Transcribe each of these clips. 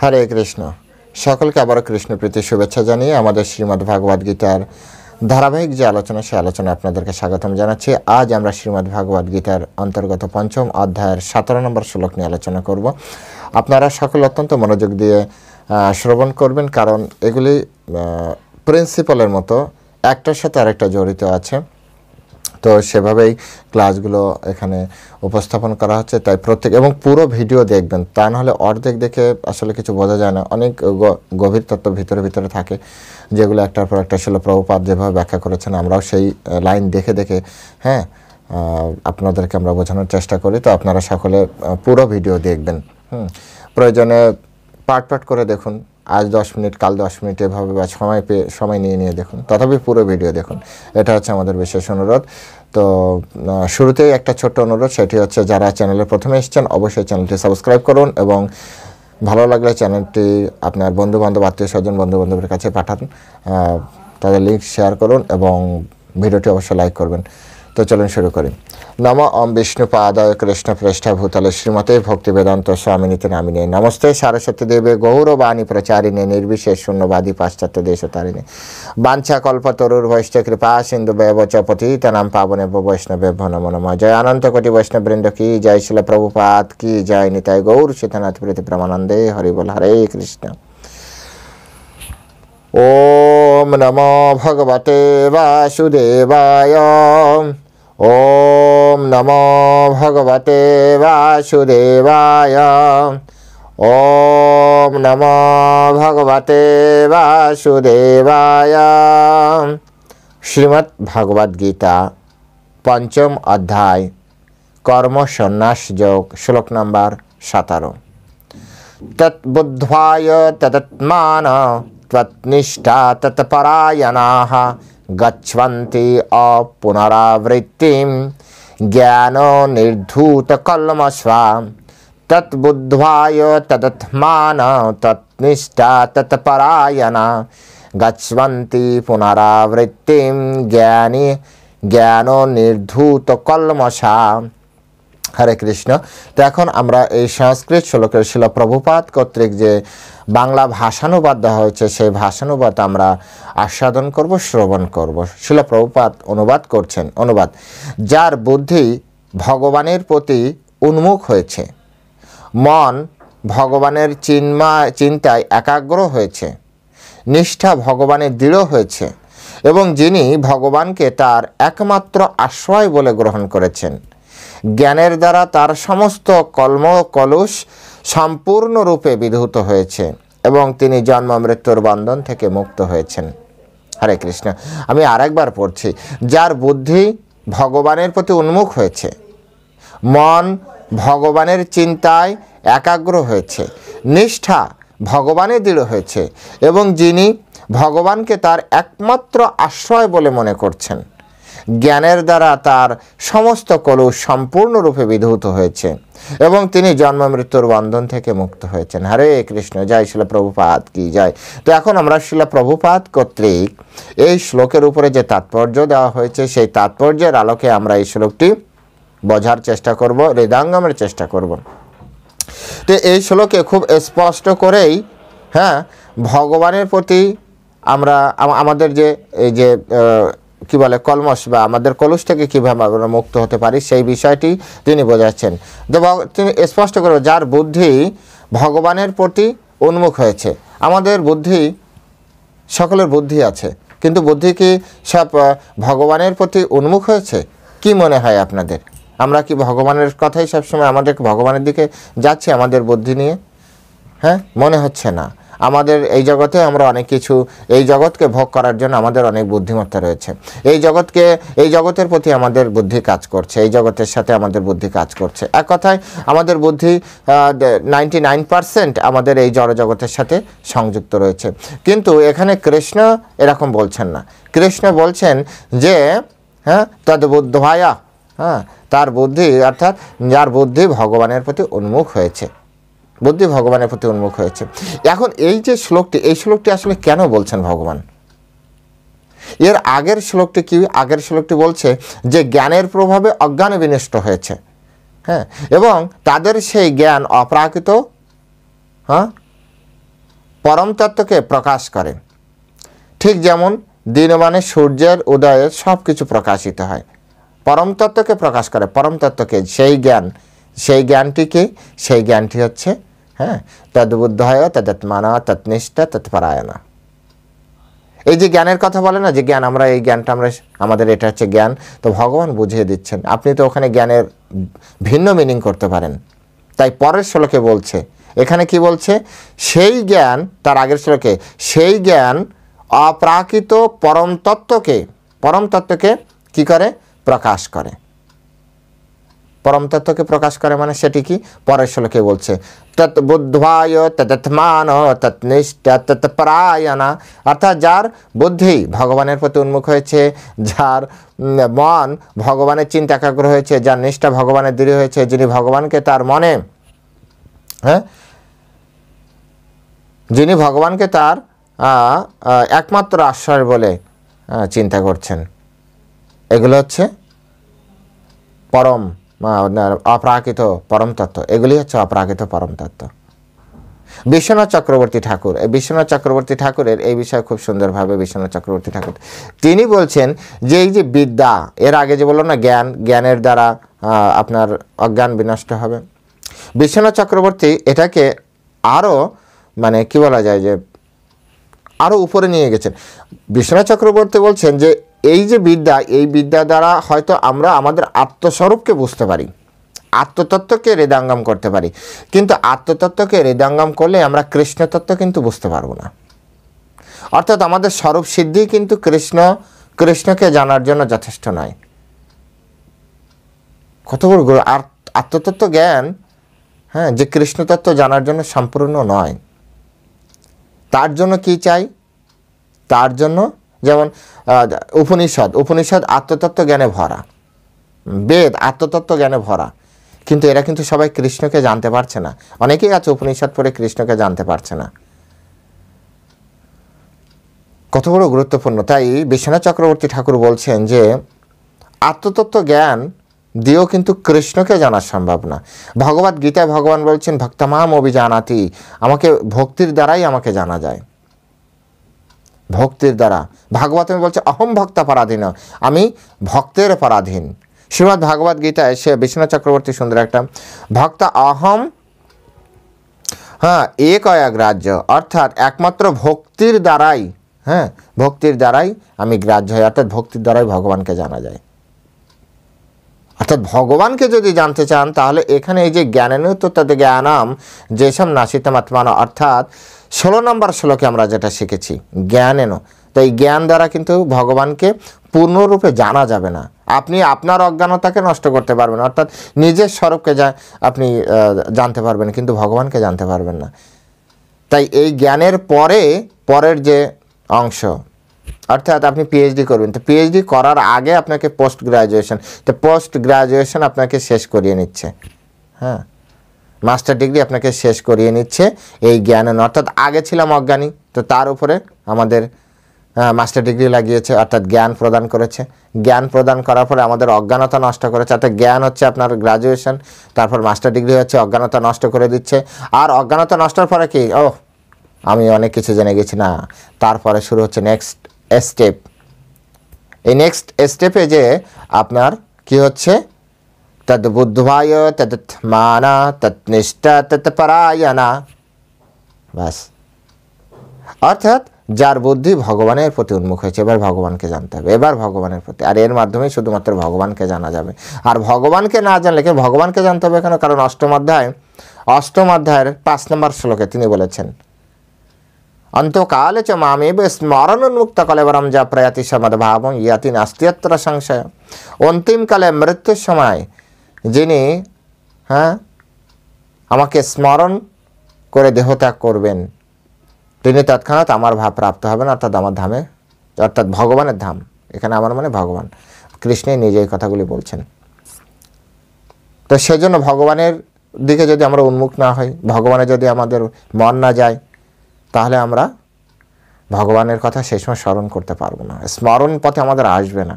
হরে কৃষ্ণ। সকলকে আবারও কৃষ্ণপ্রীতি শুভেচ্ছা জানিয়ে আমাদের শ্রীমদ্ ভাগবত গীতার ধারাবাহিক যে আলোচনা, সে আলোচনা আপনাদেরকে স্বাগতম জানাচ্ছি। আজ আমরা শ্রীমদ্ ভাগবত গীতার অন্তর্গত পঞ্চম অধ্যায়ের 17 নম্বর শ্লোক নিয়ে আলোচনা করব। আপনারা সকল অত্যন্ত মনোযোগ দিয়ে শ্রবণ করবেন, কারণ এগুলি প্রিন্সিপালের মতো একটার সাথে আরেকটা জড়িত আছে। তো সেভাবেই ক্লাসগুলো এখানে উপস্থাপন করা হচ্ছে, তাই প্রত্যেক এবং পুরো ভিডিও দেখবেন, তা নাহলে অর্ধেক দেখে আসলে কিছু বোঝা যায় না। অনেক গভীর তত্ত্ব ভিতরে থাকে, যেগুলো একটার পর একটা শিল প্রভুপাদ যেভাবে ব্যাখ্যা করেছেন, আমরাও সেই লাইন দেখে আপনাদেরকে আমরা বোঝানোর চেষ্টা করি। তো আপনারা সকলে পুরো ভিডিও দেখবেন। প্রয়োজনে পার্ট করে দেখুন, আজ 10 মিনিট, কাল 10 মিনিট, এভাবে বা সময় নিয়ে দেখুন, তথাপি পুরো ভিডিও দেখুন। এটা হচ্ছে আমাদের বিশেষ অনুরোধ। তো শুরুতেই একটা ছোট্ট অনুরোধ, সেটি হচ্ছে যারা চ্যানেলে প্রথমে এসেছেন অবশ্যই চ্যানেলটি সাবস্ক্রাইব করুন, এবং ভালো লাগলে চ্যানেলটি আপনার বন্ধুবান্ধব, আত্মীয় স্বজন, বন্ধুবান্ধবের কাছে পাঠান, তাদের লিঙ্ক শেয়ার করুন এবং ভিডিওটি অবশ্যই লাইক করবেন। তো চলুন শুরু করি। নম ওম বিষ্ণুপাদায় কৃষ্ণ পৃষ্ঠভূতলে শ্রীমতে ভক্তিবেদান্ত স্বামিনীতে নামিনে নমস্তে সারস্বতী দেবে গৌরবাণী প্রচারিণে নির্বিশেষ শূন্যবাদী পাশ্চাত্য দেশতারিণে বাঞ্ছা কল্পতরুর বৈষ্ঠ কৃপা সিন্ধু ব্যবচ পতিতনাং পাবনে বৈষ্ণবে নমো নমঃ। জয় অনন্ত কোটি বৈষ্ণববৃন্দ কি জয়, শিল প্রভুপাদ কি জয়, নিতাই গৌর সীতানাথ প্রীতি প্রেমানন্দে হরি বল। হরে কৃষ্ণ। ওম নমো ভগবতে বাসুদেবায়। ওম নমো ভগবতে বাসুদেবায়। ওম নমো ভগবতে বাসুদেবায়। শ্রীমদ্ ভাগবত গীতা পঞ্চম অধ্যায় কর্ম সন্ন্যাস যোগ, শ্লোক নম্বর 17। তৎবুদ্ধ্বায় তদাত্মান ত্বৎনিষ্ঠা তৎপরায়ণাঃ গচ্ছন্তি অপুনরাবৃত্তিম জ্ঞানো নির্ধূতকল্মষাঃ। তৎবুদ্ধ্বায় তদাত্মান তৎনিষ্ঠা তৎপরায়ণাঃ গচ্ছন্তি পুনরাবৃত্তিম জ্ঞানো নির্ধূতকল্মষাঃ। হরে কৃষ্ণ। তো এখন আমরা এই সংস্কৃত শ্লোকের শিল প্রভুপাদ কর্তৃক যে বাংলা ভাষানুবাদ দেওয়া হয়েছে, সেই ভাষানুবাদ আমরা আস্বাদন করব, শ্রবণ করব। শিল প্রভুপাদ অনুবাদ করছেন। অনুবাদ: যার বুদ্ধি ভগবানের প্রতি উন্মুখ হয়েছে, মন ভগবানের চিন্তায় একাগ্র হয়েছে, নিষ্ঠা ভগবানের দৃঢ় হয়েছে, এবং যিনি ভগবানকে তার একমাত্র আশ্রয় বলে গ্রহণ করেছেন, জ্ঞানের দ্বারা তার সমস্ত কলুষ সম্পূর্ণরূপে বিধূত হয়েছে এবং তিনি জন্ম মৃত্যুর বন্ধন থেকে মুক্ত হয়েছেন। হরে কৃষ্ণ। আমি আরেকবার পড়ছি। যার বুদ্ধি ভগবানের প্রতি উন্মুখ হয়েছে, মন ভগবানের চিন্তায় একাগ্র হয়েছে, নিষ্ঠা ভগবানে দৃঢ় হয়েছে, এবং যিনি ভগবানকে তার একমাত্র আশ্রয় বলে মনে করছেন, জ্ঞানের দ্বারা তার সমস্ত কলুষ সম্পূর্ণরূপে বিধূত হয়েছে এবং তিনি জন্ম মৃত্যুর বন্ধন থেকে মুক্ত হয়েছেন। হরে কৃষ্ণ। জয় শিল প্রভুপাদ কি জয়। তো এখন আমরা শিল প্রভুপাদ কর্তৃক এই শ্লোকের উপরে যে তাৎপর্য দেওয়া হয়েছে, সেই তাৎপর্যের আলোকে আমরা এই শ্লোকটি বোঝার চেষ্টা করব, হৃদয়ঙ্গমের চেষ্টা করব। তো এই শ্লোকে খুব স্পষ্ট করেই ভগবানের প্রতি আমরা আমাদের যে এই যে কি বলে কলমশ বা আমাদের কলুষ থেকে কীভাবে আমরা মুক্ত হতে পারি, সেই বিষয়টি তিনি বোঝাচ্ছেন। তো তিনি স্পষ্ট করে, যার বুদ্ধি ভগবানের প্রতি উন্মুখ হয়েছে। আমাদের বুদ্ধি, সকলের বুদ্ধি আছে, কিন্তু বুদ্ধি কি সব ভগবানের প্রতি উন্মুখ হয়েছে? কি মনে হয় আপনাদের? আমরা কি ভগবানের কথাই সবসময় আমাদের ভগবানের দিকে যাচ্ছি আমাদের বুদ্ধি নিয়ে? মনে হচ্ছে না। আমাদের এই জগতে আমরা অনেক কিছু, এই জগৎকে ভোগ করার জন্য আমাদের অনেক বুদ্ধিমত্তা রয়েছে। এই জগতের প্রতি আমাদের বুদ্ধি কাজ করছে, এই জগতের সাথে আমাদের বুদ্ধি কাজ করছে। এক কথায় আমাদের বুদ্ধি 99% আমাদের এই জড় জগতের সাথে সংযুক্ত রয়েছে। কিন্তু এখানে কৃষ্ণ এরকম বলছেন না। কৃষ্ণ বলছেন যে তদ্বুদ্ধ্বায়া, তার বুদ্ধি, অর্থাৎ যার বুদ্ধি ভগবানের প্রতি উন্মুখ হয়েছে, বুদ্ধি ভগবানের প্রতি উন্মুখ হয়েছে। এখন এই যে শ্লোকটি, এই শ্লোকটি আসলে কেন বলছেন ভগবান? এর আগের শ্লোকটি কি? আগের শ্লোকটি বলছে যে জ্ঞানের প্রভাবে অজ্ঞানে বিনষ্ট হয়েছে, এবং তাদের সেই জ্ঞান অপ্রাকৃত পরম তত্ত্বকে প্রকাশ করে। ঠিক যেমন দিনবানে সূর্যের উদয়ে সব কিছু প্রকাশিত হয়, পরম তত্ত্বকে প্রকাশ করে। পরম তত্ত্বকে, সেই জ্ঞান, সেই জ্ঞানটিকে, সেই জ্ঞানটি হচ্ছে তদ্বুদ্ধয় তদাত্মানা তৎনিষ্ঠ তৎপরায়ণা। এই যে জ্ঞানের কথা বলে না, যে জ্ঞান, আমরা এই জ্ঞানটা আমাদের এটা হচ্ছে জ্ঞান, তো ভগবান বুঝিয়ে দিচ্ছেন। আপনি তো ওখানে জ্ঞানের ভিন্ন মিনিং করতে পারেন। তাই পরের শ্লোকে বলছে, এখানে কি বলছে, সেই জ্ঞান, তার আগের শ্লোকে, সেই জ্ঞান অপ্রাকৃত পরম তত্ত্বকে কি করে, প্রকাশ করে। পরম তত্ত্বকে প্রকাশ করে মানে সেটি কি, পরের শ্লোকে বলছে, তৎ বুদ্ধ্বায় তদাত্মান তৎনিষ্ঠ তৎপরায়ণা। অর্থাৎ যার বুদ্ধি ভগবানের প্রতি উন্মুখ হয়েছে, যার মন ভগবানের চিন্তা একাগ্র হয়েছে, যার নিষ্ঠা ভগবানের দৃঢ় হয়েছে, যিনি ভগবানকে তার মনে, যিনি ভগবানকে তার একমাত্র আশ্রয় বলে চিন্তা করছেন, এগুলো হচ্ছে পরম অপ্রাকৃত পরম তত্ত্ব। এগুলি হচ্ছে অপ্রাকৃত পরম তত্ত্ব। বিশ্বনাথ চক্রবর্তী ঠাকুর, এই বিশ্বনাথ চক্রবর্তী ঠাকুরের এই বিষয়ে খুব সুন্দরভাবে বিশ্বনাথ চক্রবর্তী ঠাকুর তিনি বলছেন যে এই যে বিদ্যা, এর আগে যে বললাম না জ্ঞানের দ্বারা আপনার অজ্ঞান বিনষ্ট হবে, বিশ্বনাথ চক্রবর্তী এটাকে আরও মানে কি বলা যায় যে আরও উপরে নিয়ে গেছেন। বিশ্বনাথ চক্রবর্তী বলছেন যে এই যে বিদ্যা, এই বিদ্যা দ্বারা হয়তো আমরা আমাদের আত্মস্বরূপকে বুঝতে পারি, আত্মতত্ত্বকে হৃদয়ঙ্গম করতে পারি, কিন্তু আত্মতত্ত্বকে হৃদয়ঙ্গম করলে আমরা কৃষ্ণতত্ত্ব কিন্তু বুঝতে পারবো না। অর্থাৎ আমাদের স্বরূপ সিদ্ধি কিন্তু কৃষ্ণকে জানার জন্য যথেষ্ট নয়। কত বড় আত্মতত্ত্ব জ্ঞান, যে কৃষ্ণতত্ত্ব জানার জন্য সম্পূর্ণ নয়। তার জন্য কি চাই, তার জন্য যেমন উপনিষদ আত্মতত্ত্ব জ্ঞানে ভরা, বেদ আত্মতত্ত্ব জ্ঞানে ভরা, কিন্তু এরা কিন্তু সবাই কৃষ্ণকে জানতে পারছে না। অনেকেই আছে উপনিষদ পড়ে কৃষ্ণকে জানতে পারছে না। কত বড় গুরুত্বপূর্ণ। তাই বিশ্বনাথ চক্রবর্তী ঠাকুর বলছেন যে আত্মতত্ত্ব জ্ঞান দিয়েও কিন্তু কৃষ্ণকে জানা সম্ভব না। ভগবদ গীতায় ভগবান বলছেন ভক্তমাম অভিজানাতি, আমাকে ভক্তির দ্বারাই আমাকে জানা যায়, ভক্তির দ্বারা। ভাগবত বলছে অহম ভক্ত পরাধীন, আমি ভক্তের পরাধীন। শ্রীমদ্ ভাগবত গীতায় সে বিশ্বনাথ চক্রবর্তী সুন্দর একটা ভক্ত অহম এক গ্রাহ্য, অর্থাৎ একমাত্র ভক্তির দ্বারাই, ভক্তির দ্বারাই আমি গ্রাহ্য হই, অর্থাৎ ভক্তির দ্বারাই ভগবানকে জানা যায়। অর্থাৎ ভগবানকে যদি জানতে চান তাহলে এখানে এই যে জ্ঞানেনু তত্ত্ব জ্ঞানাম যেসব নাসিতম আত্মান, অর্থাৎ 16 নম্বর শ্লোকে আমরা যেটা শিখেছি জ্ঞানেনু, তো এই জ্ঞান দ্বারা কিন্তু ভগবানকে পূর্ণরূপে জানা যাবে না। আপনি আপনার অজ্ঞানতাকে নষ্ট করতে পারবেন, অর্থাৎ নিজের স্বরূপকে আপনি জানতে পারবেন, কিন্তু ভগবানকে জানতে পারবেন না। তাই এই জ্ঞানের পরের যে অংশ, অর্থাৎ আপনি পিএইচডি করবেন, তো পিএইচডি করার আগে আপনাকে পোস্ট গ্রাজুয়েশন, তো পোস্ট গ্রাজুয়েশন আপনাকে শেষ করিয়ে নিচ্ছে, মাস্টার ডিগ্রি আপনাকে শেষ করিয়ে নিচ্ছে এই জ্ঞান। অর্থাৎ আগে ছিলাম অজ্ঞানী, তো তার উপরে আমাদের মাস্টার ডিগ্রি লাগিয়েছে, অর্থাৎ জ্ঞান প্রদান করেছে। জ্ঞান প্রদান করার পরে আমাদের অজ্ঞানতা নষ্ট করেছে, অর্থাৎ জ্ঞান হচ্ছে আপনার গ্রাজুয়েশন, তারপর মাস্টার ডিগ্রি হচ্ছে অজ্ঞানতা নষ্ট করে দিচ্ছে। আর অজ্ঞানতা নষ্টের পরে কি, আমি অনেক কিছু জেনে গেছি না, তারপরে শুরু হচ্ছে নেক্সট স্টেপ। এই নেক্সট স্টেপে যে আপনার কি হচ্ছে, তদ বুদ্ধ্বায় তদাত্মানা তৎনিষ্ঠ তৎপরায়ণা, বাস। অর্থাৎ যার বুদ্ধি ভগবানের প্রতি উন্মুখ হয়েছে, এবার ভগবানকে জানতে হবে, এবার ভগবানের প্রতি, আর এর মাধ্যমে শুধুমাত্র ভগবানকে জানা যাবে। আর ভগবানকে না জানলে ভগবানকে জানতে হবে কেন, কারণ অষ্টম অধ্যায়ের 5 নম্বর শ্লোকে তিনি বলেছেন অন্তকালে চ মামেব স্মরণ উন্মুক্ত কলেবরম যা প্রয়াতি সমদ্ভাবং ইয়াতি নাস্ত্যত্র সংশয়। অন্তিমকালে মৃত্যুর সময় যিনি আমাকে স্মরণ করে দেহত্যাগ করবেন, তিনি তৎক্ষণাৎ আমার ভাব প্রাপ্ত হবেন, অর্থাৎ আমার ধামে, অর্থাৎ ভগবানের ধাম। এখানে আমার মানে ভগবান, কৃষ্ণই নিজেই কথাগুলি বলছেন। তো সেজন্য ভগবানের দিকে যদি আমরা উন্মুখ না হই, ভগবানে যদি আমাদের মন না যায়, তাহলে আমরা ভগবানের কথা সেই সময় স্মরণ করতে পারবো না, স্মরণ পথে আমাদের আসবে না।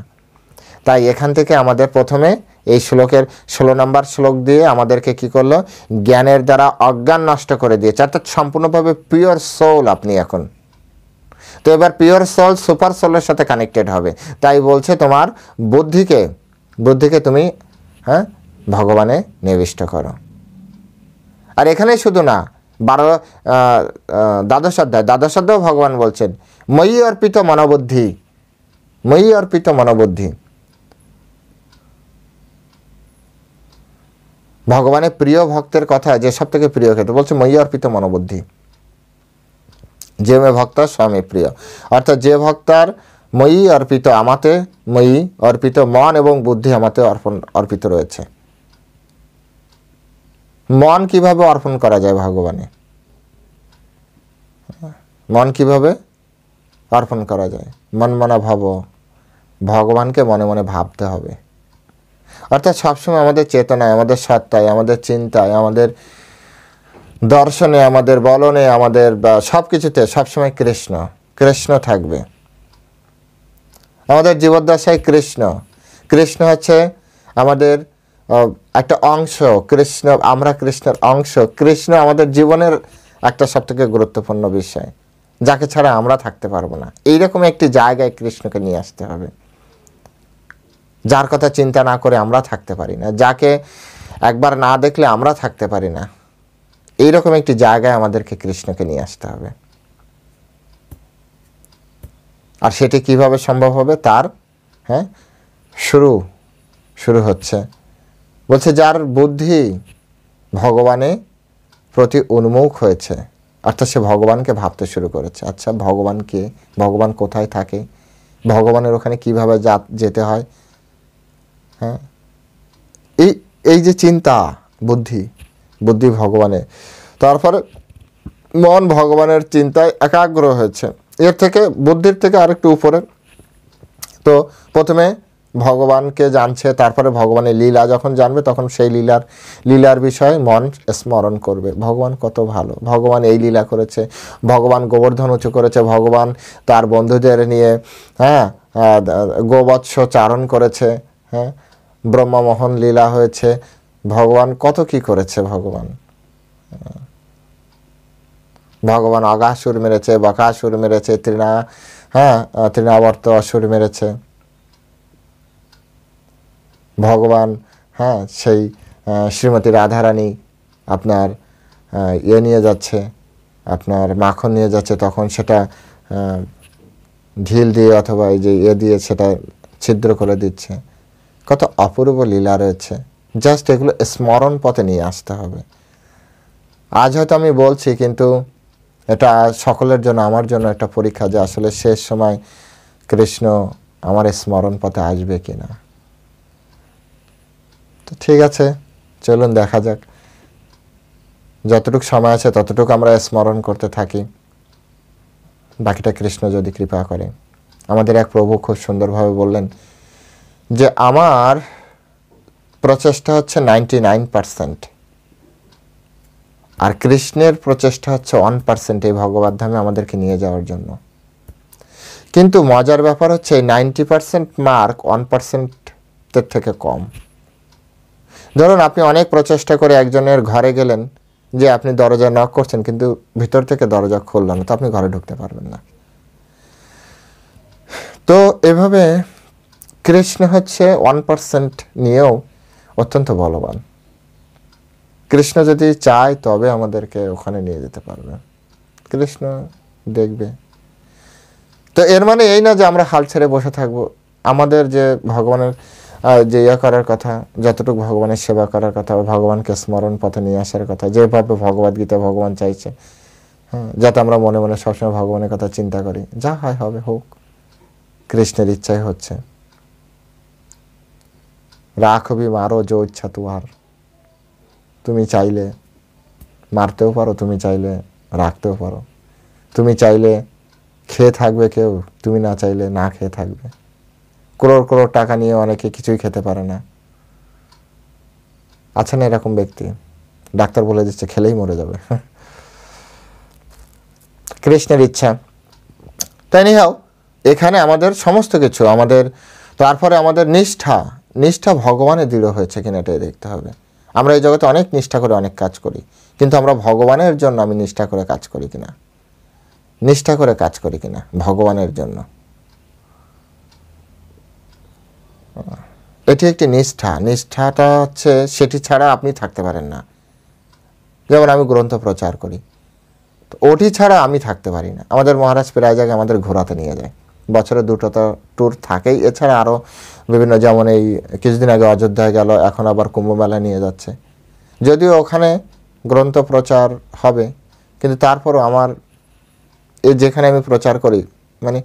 তাই এখান থেকে আমাদের প্রথমে এই শ্লোকের 16 নম্বর শ্লোক দিয়ে আমাদেরকে কি করলো, জ্ঞানের দ্বারা অজ্ঞান নষ্ট করে দিয়েছে, অর্থাৎ সম্পূর্ণভাবে পিওর সোল আপনি এখন। তো এবার পিওর সোল সুপার সোলের সাথে কানেক্টেড হবে, তাই বলছে তোমার বুদ্ধিকে তুমি ভগবানে নিবিষ্ট করো। আর এখানে শুধু না, দ্বাদশ অধ্যায় ভগবান বলছেন ময়ি অর্পিত মনোবুদ্ধি। ভগবানের প্রিয় ভক্তের কথা যে সব থেকে প্রিয় ক্ষেত্রে বলছে ময়ি অর্পিত মনোবুদ্ধি, যে মে ভক্ত স্বামী প্রিয়, অর্থাৎ যে ভক্তার ময়ি অর্পিত মন এবং বুদ্ধি আমাতে অর্পিত রয়েছে। মন কিভাবে অর্পণ করা যায় ভগবানে, মন কিভাবে অর্পণ করা যায়? মন মনা ভাব, ভগবানকে মনে মনে ভাবতে হবে। অর্থাৎ সবসময় আমাদের চেতনায়, আমাদের সত্তায়, আমাদের চিন্তায়, আমাদের দর্শনে, আমাদের বলনে, আমাদের সব কিছুতে সবসময় কৃষ্ণ থাকবে। আমাদের জীবদ্দশায় কৃষ্ণ হচ্ছে আমাদের একটা অংশ, আমরা কৃষ্ণের অংশ। কৃষ্ণ আমাদের জীবনের একটা সবথেকে গুরুত্বপূর্ণ বিষয়, যাকে ছাড়া আমরা থাকতে পারবো না। এইরকম একটি জায়গায় কৃষ্ণকে নিয়ে আসতে হবে, যার কথা চিন্তা না করে আমরা থাকতে পারি না, যাকে একবার না দেখলে আমরা থাকতে পারি না। এইরকম একটি জায়গায় আমাদেরকে কৃষ্ণকে নিয়ে আসতে হবে। আর সেটি কিভাবে সম্ভব হবে? তার শুরু হচ্ছে, বলছে যার বুদ্ধি ভগবানের প্রতি উন্মুখ হয়েছে, অর্থাৎ সে ভগবানকে ভাবতে শুরু করেছে। আচ্ছা, ভগবান কে? ভগবান কোথায় থাকে? ভগবানের ওখানে কিভাবে যেতে হয়? এই যে চিন্তা, বুদ্ধি ভগবানের, তারপরে মন ভগবানের চিন্তায় একাগ্র হয়েছে। এর থেকে, বুদ্ধির থেকে আরেকটু উপরে। তো প্রথমে ভগবানকে জানছে, তারপরে ভগবানের লীলা যখন জানবে তখন সেই লীলার বিষয়ে মন স্মরণ করবে। ভগবান কত ভালো, ভগবান এই লীলা করেছে, ভগবান গোবর্ধন উঁচু করেছে, ভগবান তার বন্ধুদের নিয়ে গোবৎস চারণ করেছে, ব্রহ্মমোহন লীলা হয়েছে, ভগবান কত কি করেছে। ভগবান অগাসুর মেরেছে, বকাসুর মেরেছে, তৃণাবর্ত অসুর মেরেছে। ভগবান সেই শ্রীমতী রাধারানী আপনার নিয়ে যাচ্ছে, আপনার মাখন নিয়ে যাচ্ছে, তখন সেটা ঢিল দিয়ে অথবা এই যে দিয়ে সেটা ছিদ্র করে দিচ্ছে। কত অপূর্ব লীলা রয়েছে। জাস্ট এগুলো স্মরণ পথে নিয়ে আসতে হবে। আজ হয়তো আমি বলছি, কিন্তু এটা সকলের জন্য, আমার জন্য একটা পরীক্ষা, যে আসলে শেষ সময় কৃষ্ণ আমার স্মরণ পথে আসবে কিনা। তো ঠিক আছে, চলুন দেখা যাক। যতটুকু সময় আছে ততটুকু আমরা স্মরণ করতে থাকি, বাকিটা কৃষ্ণ যদি কৃপা করে। আমাদের এক প্রভু খুব সুন্দরভাবে বললেন যে আমার প্রচেষ্টা হচ্ছে 99%, আর কৃষ্ণের প্রচেষ্টা হচ্ছে 1% এই ভগবত ধামে আমাদেরকে নিয়ে যাওয়ার জন্য। কিন্তু মজার ব্যাপার হচ্ছে এই 90% মার্ক 1% থেকে কম। ধরুন আপনি অনেক প্রচেষ্টা করে একজনের ঘরে গেলেন, যে আপনি দরজা নক করছেন, কিন্তু ভিতর থেকে দরজা খুলল না, তো আপনি ঘরে ঢুকতে পারবেন না। তো এভাবে কৃষ্ণ হচ্ছে 1% নিয়েও অত্যন্ত বলবান। কৃষ্ণ যদি চায় তবে আমাদেরকে ওখানে নিয়ে যেতে পারবে, কৃষ্ণ দেখবে। তো এর মানে এই না যে আমরা হাল ছেড়ে বসে থাকবো। আমাদের যে ভগবানের যে করার কথা, যতটুকু ভগবানের সেবা করার কথা, ভগবানকে স্মরণ পথে নিয়ে আসার কথা, যেভাবে ভগবদ্গীতা ভগবান চাইছে, যাতে আমরা মনে মনে সবসময় ভগবানের কথা চিন্তা করি। যা হয় হবে, হোক, কৃষ্ণের ইচ্ছাই হচ্ছে। রাখবি মারো যে ইচ্ছা তোমার, তুমি চাইলে মারতেও পারো, তুমি চাইলে রাখতেও পারো, তুমি চাইলে খেয়ে থাকবে কেউ, তুমি না চাইলে না খেয়ে থাকবে। করোড় করোড় টাকা নিয়ে অনেকে কিছুই খেতে পারে না, আছে না এরকম ব্যক্তি? ডাক্তার বলে দিচ্ছে খেলেই মরে যাবে। কৃষ্ণের ইচ্ছা। তাই নিহাও এখানে আমাদের সমস্ত কিছু, আমাদের তারপরে আমাদের নিষ্ঠা, নিষ্ঠা ভগবানে দৃঢ় হয়েছে কিনা এটাই দেখতে হবে। আমরা এই জগতে অনেক নিষ্ঠা করে অনেক কাজ করি, কিন্তু আমরা ভগবানের জন্য আমি নিষ্ঠা করে কাজ করি কিনা, নিষ্ঠা করে কাজ করি কিনা ভগবানের জন্য। এটি একটি নিষ্ঠা। নিষ্ঠাটা হচ্ছে সেটি ছাড়া আপনি থাকতে পারেন না। যেমন আমি গ্রন্থ প্রচার করি, তো ওটি ছাড়া আমি থাকতে পারি না। আমাদের মহারাজ প্রায় জায়গায় আমাদের ঘোরাতে নিয়ে যায়, বছরে 2টো তো ট্যুর থাকেই। এছাড়া আরও বিভিন্ন, যেমন এই কিছুদিন আগে অযোধ্যায় গেল, এখন আবার কুম্ভ মেলা নিয়ে যাচ্ছে। যদিও ওখানে গ্রন্থ প্রচার হবে, কিন্তু তারপরও আমার যেখানে আমি প্রচার করি, মানে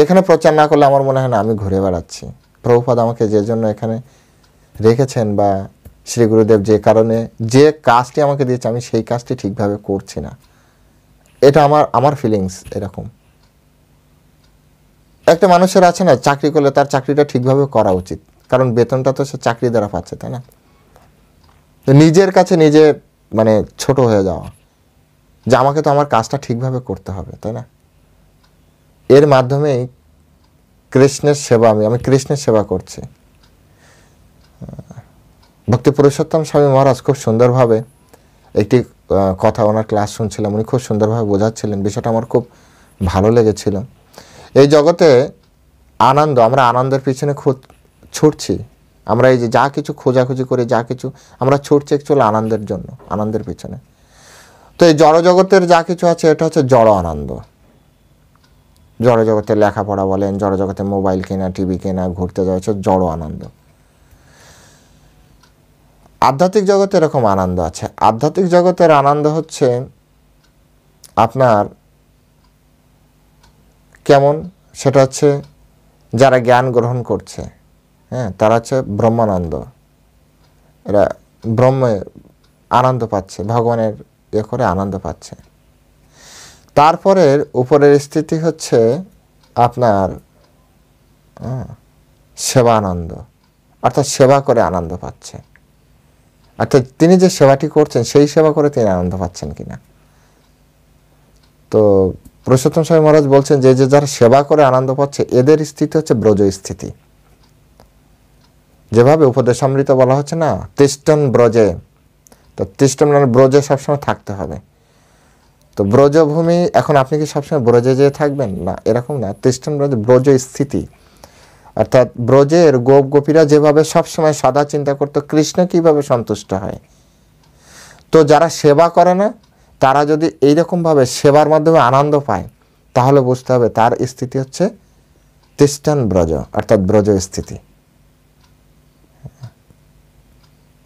এখানে প্রচার না করলে আমার মনে হয় না আমি ঘুরে বেড়াচ্ছি। প্রভুপাদ আমাকে যে জন্য এখানে রেখেছেন, বা শ্রী গুরুদেব যে কারণে যে কাজটি আমাকে দিয়েছে, আমি সেই কাজটি ঠিকভাবে করছি না। এটা আমার ফিলিংস এরকম। একটা মানুষের আছে না, চাকরি করলে তার চাকরিটা ঠিকভাবে করা উচিত, কারণ বেতনটা তো সে চাকরি দ্বারা পাচ্ছে, তাই না? তো নিজের কাছে নিজে মানে ছোট হয়ে যাওয়া, যে আমাকে তো আমার কাজটা ঠিকভাবে করতে হবে, তাই না? এর মাধ্যমেই কৃষ্ণের সেবা, আমি কৃষ্ণের সেবা করছি। ভক্তি পুরুষোত্তম স্বামী মহারাজ খুব সুন্দরভাবে একটি কথা, ওনার ক্লাস শুনছিলাম, উনি খুব সুন্দরভাবে বোঝাচ্ছিলেন, বিষয়টা আমার খুব ভালো লেগেছিল। এই জগতে আনন্দ, আমরা আনন্দের পিছনে ছুটছি। আমরা এই যে যা কিছু খোঁজাখুঁজি করি, যা কিছু আমরা ছুটছি অ্যাকচুয়ালি আনন্দের জন্য, আনন্দের পিছনে। তো এই জড় জগতের যা কিছু আছে, এটা হচ্ছে জড় আনন্দ। জড় জগতে লেখাপড়া বলেন, জড় জগতে মোবাইল কেনা, টিভি কেনা, ঘুরতে যাওয়া, হচ্ছে জড় আনন্দ। আধ্যাত্মিক জগতে এরকম আনন্দ আছে। আধ্যাত্মিক জগতের আনন্দ হচ্ছে আপনার কেমন, সেটা হচ্ছে যারা জ্ঞান গ্রহণ করছে, হ্যাঁ, তারা হচ্ছে ব্রহ্মানন্দ, এরা ব্রহ্মে আনন্দ পাচ্ছে, ভগবানের করে আনন্দ পাচ্ছে। তারপরের উপরের স্থিতি হচ্ছে আপনার সেবানন্দ, অর্থাৎ সেবা করে আনন্দ পাচ্ছে। অর্থাৎ তিনি যে সেবাটি করছেন, সেই সেবা করে তিনি আনন্দ পাচ্ছেন কিনা। তো পুরুষোত্তম স্বামী মহারাজ বলছেন যে যারা সেবা করে আনন্দ পাচ্ছে, এদের স্থিতি হচ্ছে ব্রজ স্থিতি। যেভাবে উপদেশামৃত বলা হচ্ছে না, তিষ্ঠন ব্রজে, তো তিষ্ঠন মানে ব্রজে সবসময় থাকতে হবে। তো ব্রজভূমি, এখন আপনি কি সবসময় ব্রজে যেয়ে থাকবেন না, এরকম না। তিষ্ঠন ব্রজে, ব্রজ স্থিতি, অর্থাৎ ব্রজের গোপ গোপীরা যেভাবে সবসময় সদা চিন্তা করতো কৃষ্ণ কিভাবে সন্তুষ্ট হয়, তো যারা সেবা করে না, তারা যদি এইরকমভাবে সেবার মাধ্যমে আনন্দ পায়, তাহলে বুঝতে হবে তার স্থিতি হচ্ছে তিষ্ঠন ব্রজ, অর্থাৎ ব্রজ স্থিতি।